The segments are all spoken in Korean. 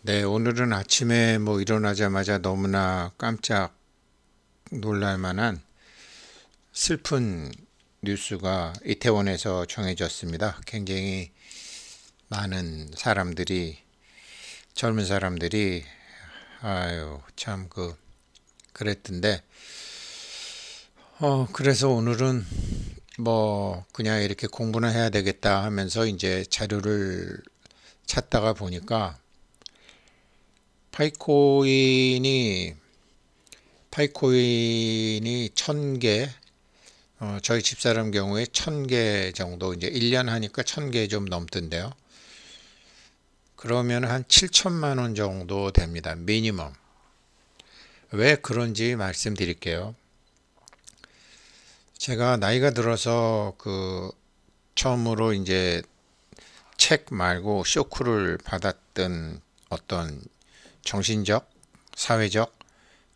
네, 오늘은 아침에 일어나자마자 너무나 깜짝 놀랄 만한 슬픈 뉴스가 이태원에서 전해졌습니다. 굉장히 많은 사람들이, 젊은 사람들이, 참 그랬던데, 그래서 오늘은 그냥 이렇게 공부나 해야 되겠다 하면서 이제 자료를 찾다가 보니까 파이코인이 파이코인이 1000개, 저희 집사람 경우에 1000개 정도, 이제 1년 하니까 1000개 좀 넘던데요. 그러면 한 7천만 원 정도 됩니다. 미니멈. 왜 그런지 말씀드릴게요. 제가 나이가 들어서 처음으로 이제 책 말고 쇼크를 받았던 어떤 정신적, 사회적,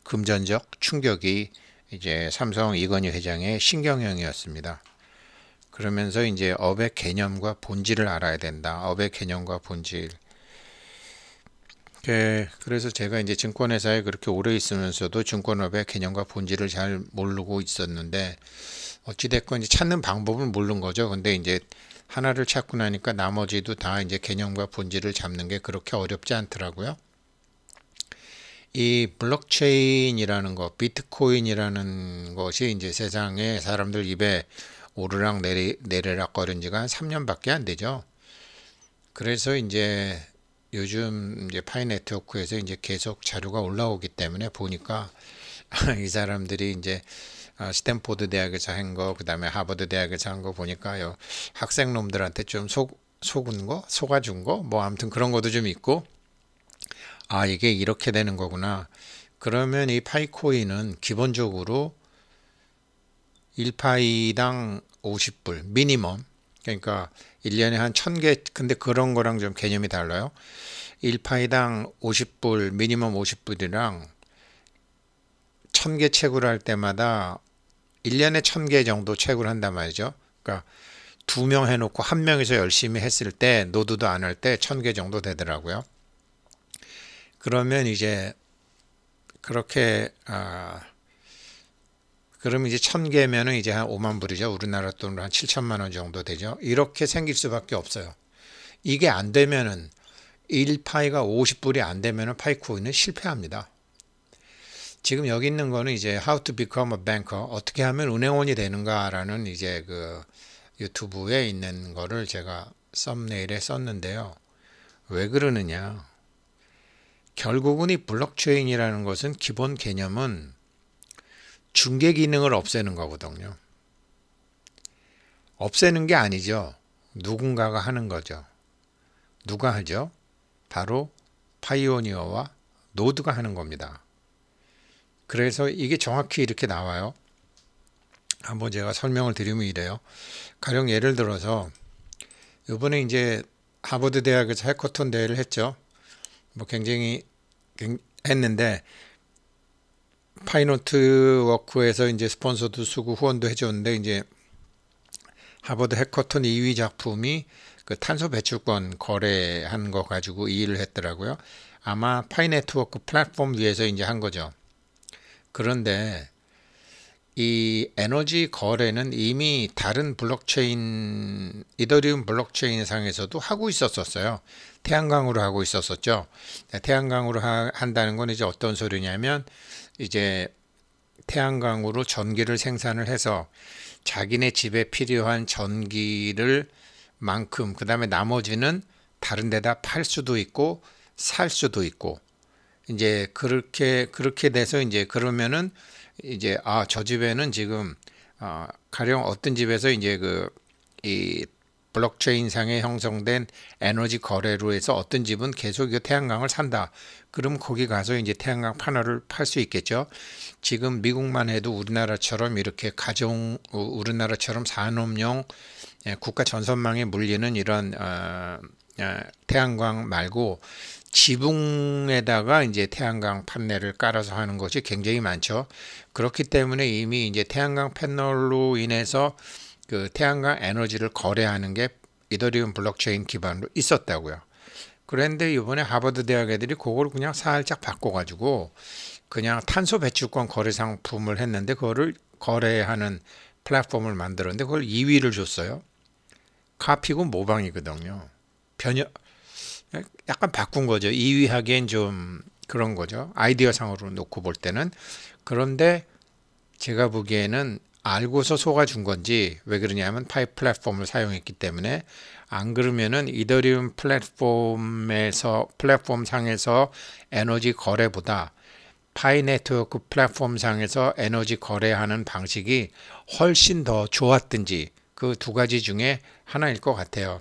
금전적 충격이 이제 삼성 이건희 회장의 신경영이었습니다. 그러면서 이제 업의 개념과 본질을 알아야 된다. 업의 개념과 본질. 그래서 제가 이제 증권회사에 그렇게 오래 있으면서도 증권업의 개념과 본질을 잘 모르고 있었는데, 어찌됐건 이제 찾는 방법은 모르는 거죠. 근데 이제 하나를 찾고 나니까 나머지도 다 이제 개념과 본질을 잡는 게 그렇게 어렵지 않더라고요. 이 블록체인이라는 것, 비트코인이라는 것이 이제 세상에 사람들 입에 오르락 내리락 거린 지가 한 3년밖에 안 되죠. 그래서 이제 요즘 이제 파이 네트워크에서 이제 계속 자료가 올라오기 때문에 보니까 이 사람들이 이제 스탠포드 대학에서 한 거, 그다음에 하버드 대학에서 한 거 보니까 학생 놈들한테 좀 속은 거, 속아준 거, 아무튼 그런 것도 좀 있고, 이게 이렇게 되는 거구나. 그러면 이 파이코인은 기본적으로 1파이당 50불 미니멈. 그러니까 1년에 한 1000개, 근데 그런 거랑 좀 개념이 달라요. 1파이당 50불, 미니멈 50불이랑 1000개 채굴 할 때마다 1년에 1000개 정도 채굴 한단 말이죠. 그러니까 2명 해놓고 1명에서 열심히 했을 때, 노드도 안 할 때 1000개 정도 되더라고요. 그러면 이제 그렇게 그럼 이제 1000개면은 이제 한 5만 불이죠. 우리나라 돈으로 한 7천만 원 정도 되죠. 이렇게 생길 수밖에 없어요. 이게 안 되면은 1파이가 50불이 안 되면은 파이코인은 실패합니다. 지금 여기 있는 거는 이제 How to become a banker, 어떻게 하면 은행원이 되는가라는 이제 유튜브에 있는 거를 제가 썸네일에 썼는데요. 왜 그러느냐? 결국은 이 블록체인이라는 것은 기본 개념은 중개 기능을 없애는 거거든요. 없애는 게 아니죠. 누군가가 하는 거죠. 누가 하죠? 바로 파이오니어와 노드가 하는 겁니다. 그래서 이게 정확히 이렇게 나와요. 한번 제가 설명을 드리면 이래요. 가령 예를 들어서 이번에 이제 하버드 대학에서 해커톤 대회를 했죠. 굉장히 했는데 파이노트 워크에서 이제 스폰서도 쓰고 후원도 해줬는데, 이제 하버드 해커톤 2위 작품이 그 탄소 배출권 거래한 거 가지고 이 일을 했더라고요. 아마 파이 네트워크 플랫폼 위에서 이제 한 거죠. 그런데 이 에너지 거래는 이미 다른 블록체인, 이더리움 블록체인 상에서도 하고 있었어요. 태양광으로 하고 있었었죠. 태양광으로 한다는 건 이제 어떤 소리냐면, 이제 태양광으로 전기를 생산을 해서 자기네 집에 필요한 전기를 만큼, 그 다음에 나머지는 다른 데다 팔 수도 있고 살 수도 있고, 이제 그렇게 돼서 이제 그러면은 이제 저 집에는 지금 가령 어떤 집에서 이제 이 블록체인 상에 형성된 에너지 거래로 해서 어떤 집은 계속 이 태양광을 산다. 그럼 거기 가서 이제 태양광 패널을 팔 수 있겠죠. 지금 미국만 해도 우리나라처럼 이렇게 우리나라처럼 산업용 국가 전선망에 물리는 이런 태양광 말고 지붕에다가 이제 태양광 판넬을 깔아서 하는 것이 굉장히 많죠. 그렇기 때문에 이미 이제 태양광 패널로 인해서 그 태양광 에너지를 거래하는 게 이더리움 블록체인 기반으로 있었다고요. 그런데 이번에 하버드 대학 애들이 그걸 그냥 살짝 바꿔가지고 그냥 탄소 배출권 거래 상품을 했는데 그거를 거래하는 플랫폼을 만들었는데 그걸 2위를 줬어요. 카피고 모방이거든요. 변형, 약간 바꾼 거죠. 2위 하기엔 좀 그런 거죠. 아이디어 상으로 놓고 볼 때는. 그런데 제가 보기에는 알고서 속아준 건지 왜 그러냐면 파이 플랫폼을 사용했기 때문에 안 그러면은 이더리움 플랫폼 상에서 에너지 거래보다 파이 네트워크 플랫폼 상에서 에너지 거래하는 방식이 훨씬 더 좋았든지 그 두 가지 중에 하나일 것 같아요.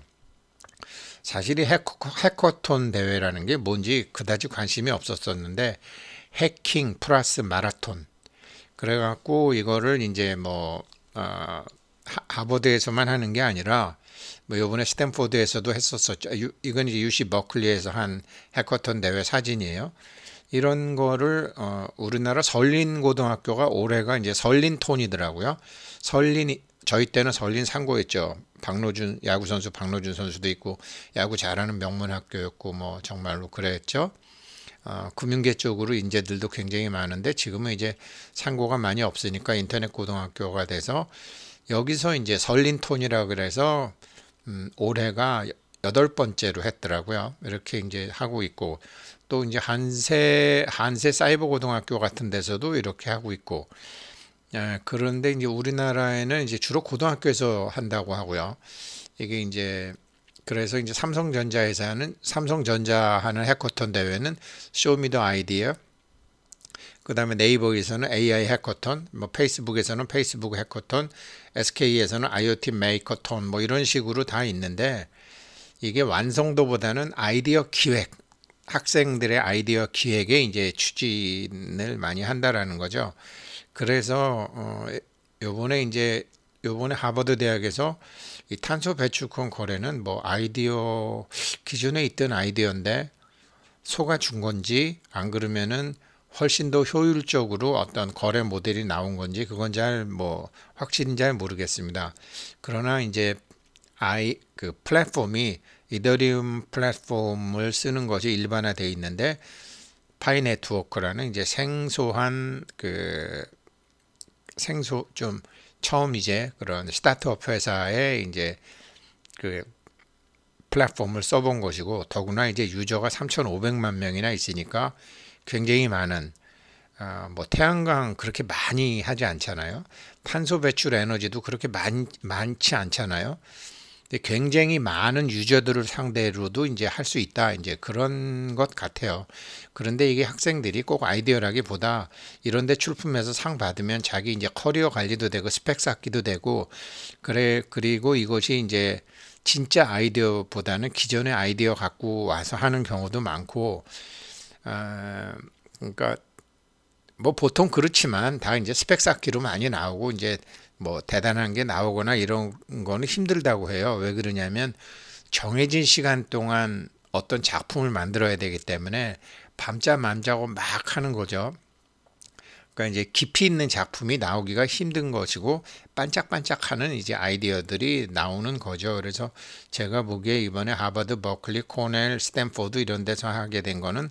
사실 이 해커톤 대회라는 게 뭔지 그다지 관심이 없었었는데 해킹 플러스 마라톤 그래갖고 이거를 이제 뭐 하버드에서만 하는 게 아니라 뭐 요번에 스탠포드에서도 했었었죠. 이건 이제 UC 버클리에서 한 해커톤 대회 사진이에요. 이런 거를 우리나라 설린고등학교가 올해가 이제 설린톤이더라고요. 저희 때는 설린 상고였죠. 박노준 야구 선수 박노준 선수도 있고 야구 잘하는 명문 학교였고 뭐 정말로 그랬죠. 금융계 쪽으로 인재들도 굉장히 많은데 지금은 이제 상고가 많이 없으니까 인터넷 고등학교가 돼서 여기서 이제 설린톤이라 그래서 올해가 8번째로 했더라고요. 이렇게 이제 하고 있고 또 이제 한세 사이버 고등학교 같은 데서도 이렇게 하고 있고 그런데 이제 우리나라에는 이제 주로 고등학교에서 한다고 하고요. 이게 이제 그래서 이제 삼성전자 하는 해커톤 대회는 쇼미더 아이디어, 그다음에 네이버에서는 AI 해커톤, 뭐 페이스북에서는 페이스북 해커톤, SK에서는 IoT 메이커톤 뭐 이런 식으로 다 있는데 이게 완성도보다는 아이디어 기획, 학생들의 아이디어 기획에 이제 추진을 많이 한다라는 거죠. 그래서 요번에 하버드 대학에서 이 탄소 배출권 거래는 뭐 아이디어 기존에 있던 아이디어인데 속아준 건지 안 그러면은 훨씬 더 효율적으로 어떤 거래 모델이 나온 건지 그건 잘 뭐 확실히 잘 모르겠습니다. 그러나 이제 그 플랫폼이 이더리움 플랫폼을 쓰는 것이 일반화되어 있는데 파이 네트워크라는 이제 좀 처음 이제 그런 스타트업 회사에 이제 그 플랫폼을 써본 것이고 더구나 이제 유저가 3,500만 명이나 있으니까 굉장히 많은 뭐 태양광 그렇게 많이 하지 않잖아요. 탄소 배출 에너지도 그렇게 많지 않잖아요. 굉장히 많은 유저들을 상대로도 이제 할 수 있다. 이제 그런 것 같아요. 그런데 이게 학생들이 꼭 아이디어라기보다 이런 데 출품해서 상 받으면 자기 이제 커리어 관리도 되고 스펙 쌓기도 되고 그리고 이것이 이제 진짜 아이디어보다는 기존의 아이디어 갖고 와서 하는 경우도 많고 그러니까 뭐 보통 그렇지만 다 이제 스펙 쌓기로 많이 나오고 이제 뭐 대단한 게 나오거나 이런 거는 힘들다고 해요. 왜 그러냐면 정해진 시간 동안 어떤 작품을 만들어야 되기 때문에 밤잠 안 자고 막 하는 거죠. 그러니까 이제 깊이 있는 작품이 나오기가 힘든 것이고 반짝반짝하는 이제 아이디어들이 나오는 거죠. 그래서 제가 보기에 이번에 하버드, 버클리, 코넬, 스탠포드 이런 데서 하게 된 거는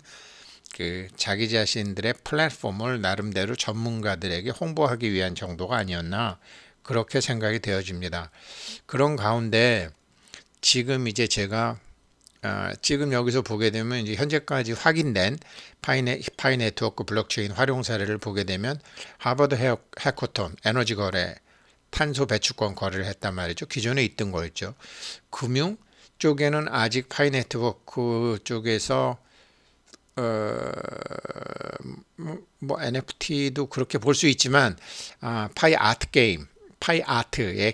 그 자기 자신들의 플랫폼을 나름대로 전문가들에게 홍보하기 위한 정도가 아니었나 그렇게 생각이 되어집니다. 그런 가운데 지금 이제 제가 지금 여기서 보게 되면 이제 현재까지 확인된 파이 네트워크 블록체인 활용 사례를 보게 되면 하버드 해커톤 에너지 거래 탄소 배출권 거래를 했단 말이죠. 기존에 있던 거였죠. 금융 쪽에는 아직 파이 네트워크 쪽에서 뭐 NFT도 그렇게 볼 수 있지만 파이 아트의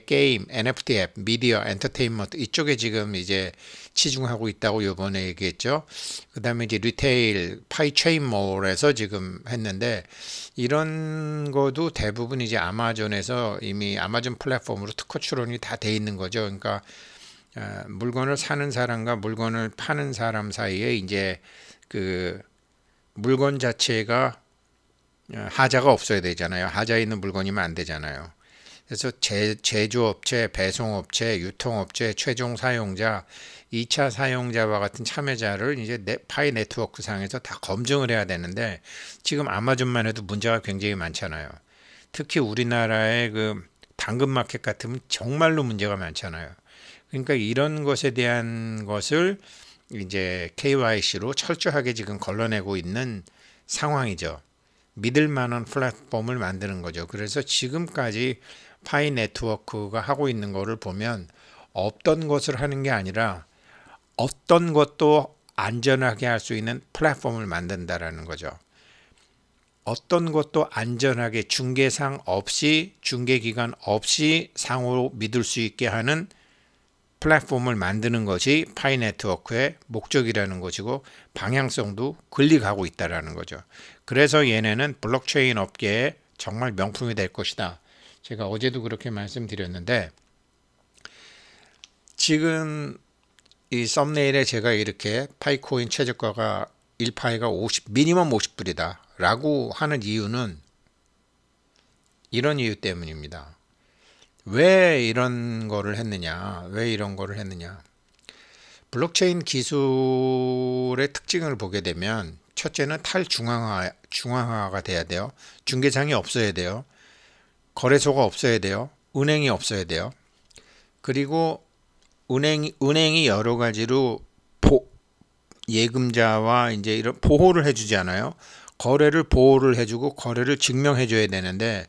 게임, NFT 앱, 미디어, 엔터테인먼트 이쪽에 지금 이제 치중하고 있다고 요번에 얘기했죠. 그 다음에 이제 리테일, 파이 체인몰에서 지금 했는데 이런 거도 대부분 이제 아마존에서 이미 아마존 플랫폼으로 특허 출원이 다 돼 있는 거죠. 그러니까 물건을 사는 사람과 물건을 파는 사람 사이에 이제 그 물건 자체가 하자가 없어야 되잖아요. 하자 있는 물건이면 안 되잖아요. 그래서 제조업체, 배송업체, 유통업체, 최종 사용자 2차 사용자와 같은 참여자를 이제 파이 네트워크 상에서 다 검증을 해야 되는데 지금 아마존만 해도 문제가 굉장히 많잖아요. 특히 우리나라의 그 당근마켓 같으면 정말로 문제가 많잖아요. 그러니까 이런 것에 대한 것을 이제 KYC로 철저하게 지금 걸러내고 있는 상황이죠. 믿을 만한 플랫폼을 만드는 거죠. 그래서 지금까지 파이 네트워크가 하고 있는 거를 보면 없던 것을 하는 게 아니라 어떤 것도 안전하게 할 수 있는 플랫폼을 만든다라는 거죠. 어떤 것도 안전하게 중개상 없이 중개기관 없이 상호로 믿을 수 있게 하는 플랫폼을 만드는 것이 파이 네트워크의 목적이라는 것이고 방향성도 권리가고 있다라는 거죠. 그래서 얘네는 블록체인 업계에 정말 명품이 될 것이다. 제가 어제도 그렇게 말씀드렸는데 지금 이 썸네일에 제가 이렇게 파이코인 최저가가 1파이가 50 미니멈 50불이다 라고 하는 이유는 이런 이유 때문입니다. 왜 이런 거를 했느냐? 왜 이런 거를 했느냐? 블록체인 기술의 특징을 보게 되면 첫째는 중앙화가 돼야 돼요. 중개장이 없어야 돼요. 거래소가 없어야 돼요. 은행이 없어야 돼요. 그리고 은행이 여러 가지로 예금자와 이제 이런 보호를 해주지 않아요. 거래를 보호를 해주고 거래를 증명해줘야 되는데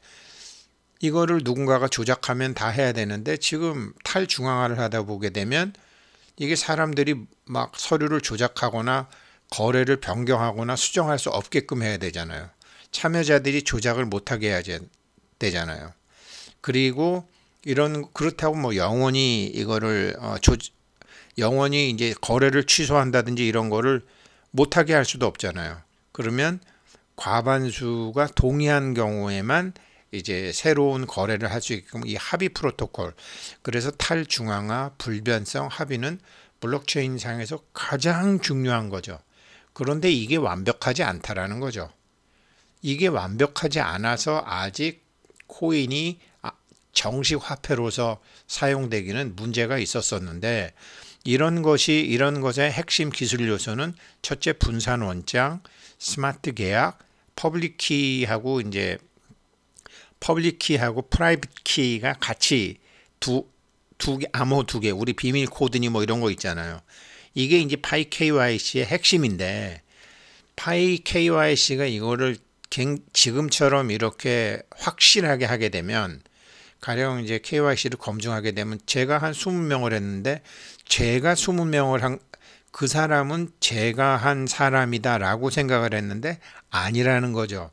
이거를 누군가가 조작하면 다 해야 되는데 지금 탈중앙화를 하다 보게 되면 이게 사람들이 막 서류를 조작하거나 거래를 변경하거나 수정할 수 없게끔 해야 되잖아요. 참여자들이 조작을 못하게 해야 되잖아요. 그리고 그렇다고 뭐 영원히 이거를 영원히 이제 거래를 취소한다든지 이런 거를 못하게 할 수도 없잖아요. 그러면 과반수가 동의한 경우에만 이제 새로운 거래를 할 수 있게끔 이 합의 프로토콜, 그래서 탈중앙화 불변성 합의는 블록체인 상에서 가장 중요한 거죠. 그런데 이게 완벽하지 않다라는 거죠. 이게 완벽하지 않아서 아직 코인이 정식 화폐로서 사용되기는 문제가 있었었는데 이런 것의 핵심 기술 요소는 첫째 분산 원장, 스마트 계약, 퍼블릭 키하고 프라이빗 키가 같이 암호 두 개, 우리 비밀 코드니 뭐 이런 거 있잖아요. 이게 이제 파이 KYC의 핵심인데 파이 KYC가 이거를 지금처럼 이렇게 확실하게 하게 되면 가령 이제 KYC를 검증하게 되면 제가 한 20명을 했는데 제가 20명을 한 그 사람은 제가 한 사람이다라고 생각을 했는데 아니라는 거죠.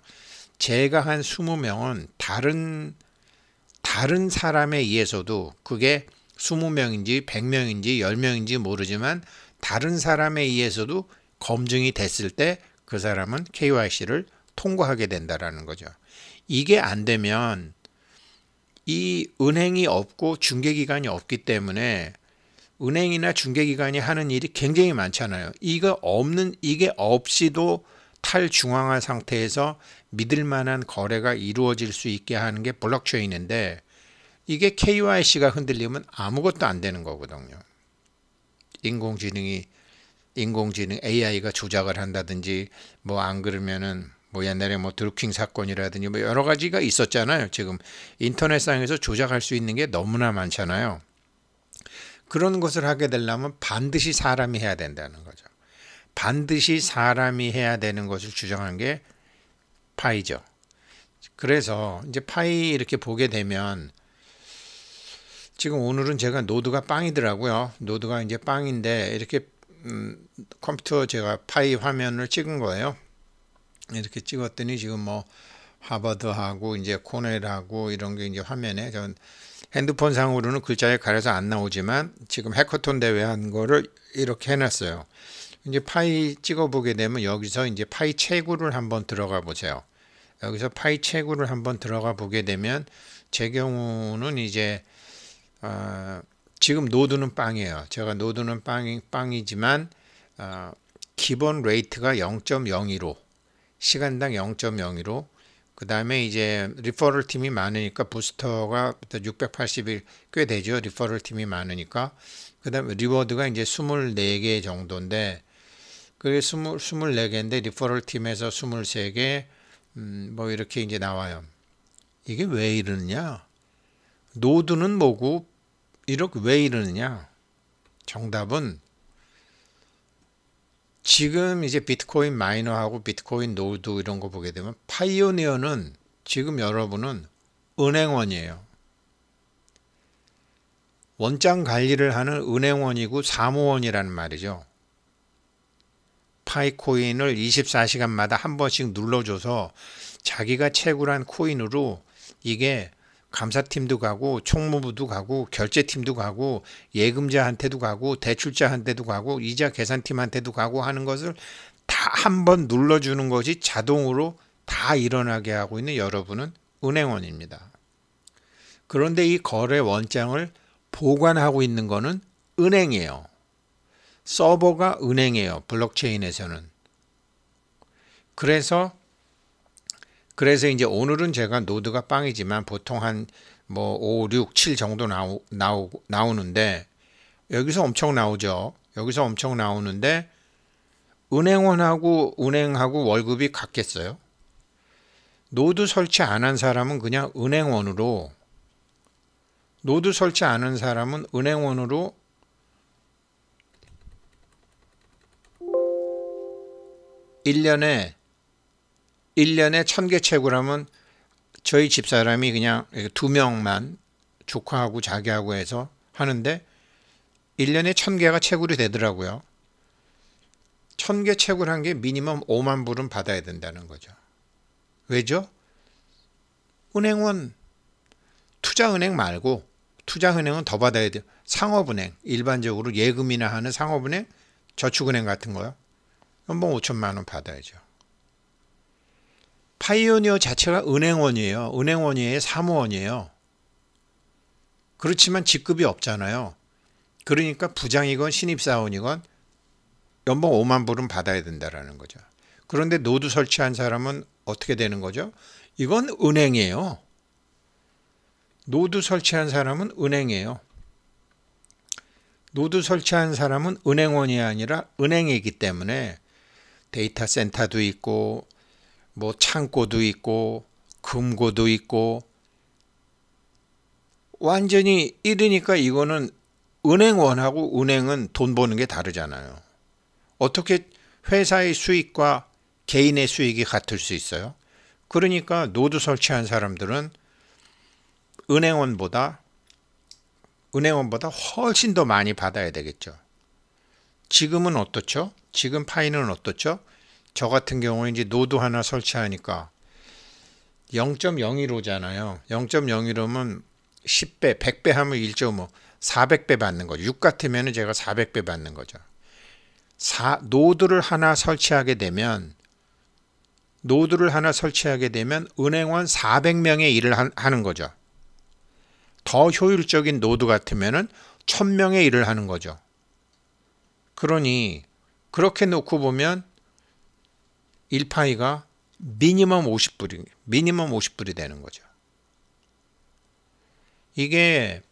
제가 한 20명은 다른 사람에 의해서도 그게 20명인지 100명인지 10명인지 모르지만 다른 사람에 의해서도 검증이 됐을 때 그 사람은 KYC를 통과하게 된다라는 거죠. 이게 안 되면 이 은행이 없고 중개기관이 없기 때문에 은행이나 중개기관이 하는 일이 굉장히 많잖아요. 이게 없이도 탈중앙화 상태에서 믿을 만한 거래가 이루어질 수 있게 하는 게 블록체인인데 이게 KYC가 흔들리면 아무것도 안 되는 거거든요. 인공지능 AI가 조작을 한다든지 뭐 안 그러면은 뭐 옛날에 뭐 드루킹 사건이라든지 뭐 여러 가지가 있었잖아요. 지금 인터넷상에서 조작할 수 있는 게 너무나 많잖아요. 그런 것을 하게 되려면 반드시 사람이 해야 된다는 거죠. 반드시 사람이 해야 되는 것을 주장한 게 파이죠. 그래서 이제 파이 이렇게 보게 되면 지금 오늘은 제가 노드가 빵이더라고요. 노드가 이제 빵인데 이렇게 컴퓨터 제가 파이 화면을 찍은 거예요. 이렇게 찍었더니 지금 뭐 하버드하고 이제 코넬하고 이런 게 이제 화면에 전 핸드폰 상으로는 글자에 가려서 안 나오지만 지금 해커톤 대회 한 거를 이렇게 해놨어요. 이제 파이 찍어보게 되면 여기서 이제 파이 채굴을 한번 들어가 보세요. 여기서 파이 채굴을 한번 들어가 보게 되면 제 경우는 이제 지금 노드는 빵이에요. 제가 노드는 빵이지만 기본 레이트가 0.02로 시간당 0.02로 그 다음에 이제 리퍼럴 팀이 많으니까 부스터가 680이 꽤 되죠. 리퍼럴 팀이 많으니까. 그 다음에 리워드가 이제 24개 정도인데, 그게 24개인데, 리퍼럴 팀에서 23개, 뭐 이렇게 이제 나와요. 이게 왜 이러느냐? 노드는 뭐고, 이렇게 왜 이러느냐? 정답은 지금 이제 비트코인 마이너하고 비트코인 노드 이런 거 보게 되면 파이오니어는 지금 여러분은 은행원이에요. 원장 관리를 하는 은행원이고 사무원이라는 말이죠. 파이코인을 24시간마다 한 번씩 눌러줘서 자기가 채굴한 코인으로 이게 감사팀도 가고 총무부도 가고 결제팀도 가고 예금자한테도 가고 대출자한테도 가고 이자 계산팀한테도 가고 하는 것을 다 한 번 눌러주는 것이 자동으로 다 일어나게 하고 있는 여러분은 은행원입니다. 그런데 이 거래 원장을 보관하고 있는 것은 은행이에요. 서버가 은행이에요. 블록체인에서는. 그래서 이제 오늘은 제가 노드가 빵이지만 보통 한 뭐 5, 6, 7 정도 나오는데 여기서 엄청 나오죠. 여기서 엄청 나오는데 은행원하고 은행하고 월급이 같겠어요? 노드 설치 안 한 사람은 그냥 은행원으로, 노드 설치 안 한 사람은 은행원으로 1년에 1000개 채굴하면 저희 집사람이 그냥 2명만 조카하고 자기하고 해서 하는데 1년에 1000개가 채굴이 되더라고요. 1000개 채굴한 게 미니멈 5만 불은 받아야 된다는 거죠. 왜죠? 은행원, 투자은행 말고, 투자은행은 더 받아야 돼요. 상업은행, 일반적으로 예금이나 하는 상업은행, 저축은행 같은 거요. 연봉 5천만 원 받아야죠. 파이오니어 자체가 은행원이에요. 은행원이에요. 사무원이에요. 그렇지만 직급이 없잖아요. 그러니까 부장이건 신입사원이건 연봉 5만 불은 받아야 된다는 거죠. 그런데 노드 설치한 사람은 어떻게 되는 거죠? 이건 은행이에요. 노드 설치한 사람은 은행이에요. 노드 설치한 사람은 은행원이 아니라 은행이기 때문에 데이터 센터도 있고 뭐 창고도 있고 금고도 있고 완전히 이러니까 이거는 은행원하고 은행은 돈 버는 게 다르잖아요. 어떻게 회사의 수익과 개인의 수익이 같을 수 있어요? 그러니까 노드 설치한 사람들은 은행원보다 훨씬 더 많이 받아야 되겠죠. 지금은 어떻죠? 지금 파이는 어떻죠? 저 같은 경우에 이제 노드 하나 설치하니까 0.01호잖아요. 0.01호면 10배, 100배 하면 1.5, 400배 받는 거죠. 6 같으면 제가 400배 받는 거죠. 노드를 하나 설치하게 되면 은행원 400명의 일을 하는 거죠. 더 효율적인 노드 같으면 1000명의 일을 하는 거죠. 그러니 그렇게 놓고 보면 1파이가 미니멈 50불이 되는 거죠. 이게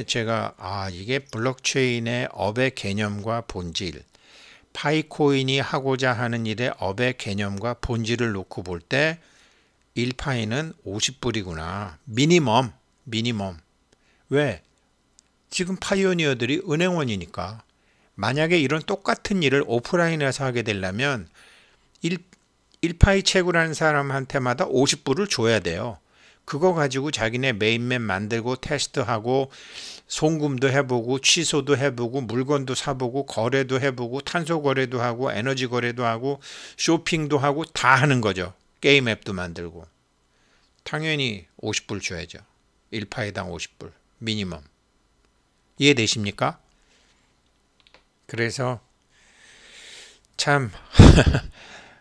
제가 이게 블록체인의 업의 개념과 본질, 파이코인이 하고자 하는 일의 업의 개념과 본질을 놓고 볼 때 1파이는 50불이구나. 미니멈. 왜? 지금 파이오니어들이 은행원이니까. 만약에 이런 똑같은 일을 오프라인에서 하게 되려면 1파이 채굴하는 사람한테마다 50불을 줘야 돼요. 그거 가지고 자기네 메인맨 만들고 테스트하고 송금도 해보고 취소도 해보고 물건도 사보고 거래도 해보고 탄소 거래도 하고 에너지 거래도 하고 쇼핑도 하고 다 하는 거죠. 게임 앱도 만들고. 당연히 50불 줘야죠. 1파이당 50불 미니멈. 이해되십니까? 그래서 참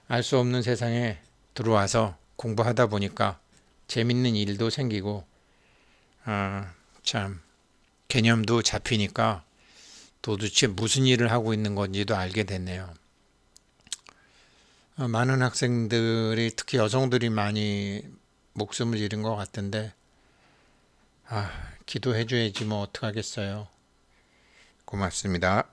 알 수 없는 세상에 들어와서 공부하다 보니까 재밌는 일도 생기고 참 개념도 잡히니까 도대체 무슨 일을 하고 있는 건지도 알게 됐네요. 많은 학생들이 특히 여성들이 많이 목숨을 잃은 것 같은데 기도해 줘야지 뭐 어떡하겠어요. 고맙습니다.